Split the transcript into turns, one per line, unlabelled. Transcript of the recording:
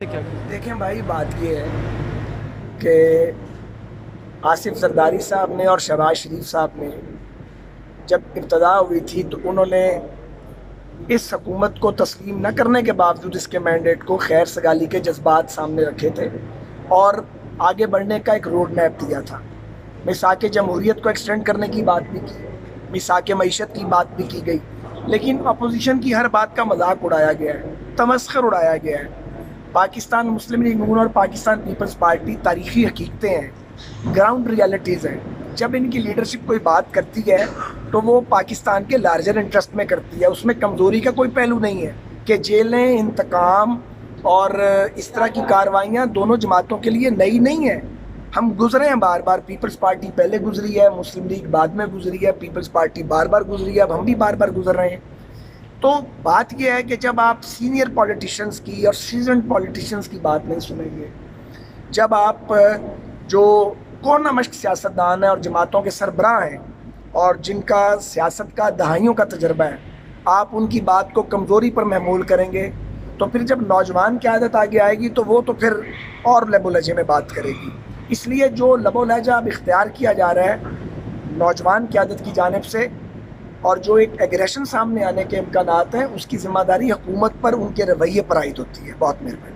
دیکھیں بھائی، بات یہ ہے کہ آصف زرداری صاحب نے اور شہباز شریف صاحب نے جب ابتدا ہوئی تھی تو انہوں نے اس حکومت کو تسلیم نہ کرنے کے باوجود اس کے مینڈیٹ کو خیر سگالی کے جذبات سامنے رکھے تھے اور آگے بڑھنے کا ایک روڈ میپ دیا تھا۔ میثاق جمہوریت کو ایکسٹینڈ کرنے کی بات بھی کی، میثاق معیشت کی بات بھی کی گئی، لیکن اپوزیشن کی ہر بات کا مذاق اڑایا گیا ہے، تمسخر اڑایا گیا ہے۔ پاکستان مسلم لیگ نون اور پاکستان پیپلز پارٹی تاریخی حقیقتیں ہیں، گراؤنڈ ریالٹیز ہیں۔ جب ان کی لیڈرشپ کوئی بات کرتی ہے تو وہ پاکستان کے لارجر انٹرسٹ میں کرتی ہے، اس میں کمزوری کا کوئی پہلو نہیں ہے کہ جیلیں، انتقام اور اس طرح کی کاروائیاں دونوں جماعتوں کے لیے نئی نہیں ہیں۔ ہم گزرے ہیں بار بار، پیپلز پارٹی پہلے گزری ہے، مسلم لیگ بعد میں گزری ہے، پیپلز پارٹی بار بار گزری ہے، اب ہم بھی بار بار گزر رہے ہیں۔ تو بات یہ ہے کہ جب آپ سینئر پولیٹیشنز کی اور سیزنڈ پولیٹیشنز کی بات نہیں سنیں گے، جب آپ جو کون مشق سیاستدان ہیں اور جماعتوں کے سربراہ ہیں اور جن کا سیاست کا دہائیوں کا تجربہ ہے، آپ ان کی بات کو کمزوری پر محمول کریں گے تو پھر جب نوجوان قیادت آگے آئے گی تو وہ تو پھر اور لب و لہجے میں بات کرے گی۔ اس لیے جو لب و لہجہ اب اختیار کیا جا رہا ہے نوجوان قیادت کی جانب سے اور جو ایک ایگریشن سامنے آنے کے امکانات ہیں، اس کی ذمہ داری حکومت پر، ان کے رویے پر عائد ہوتی ہے۔ بہت مہربانی۔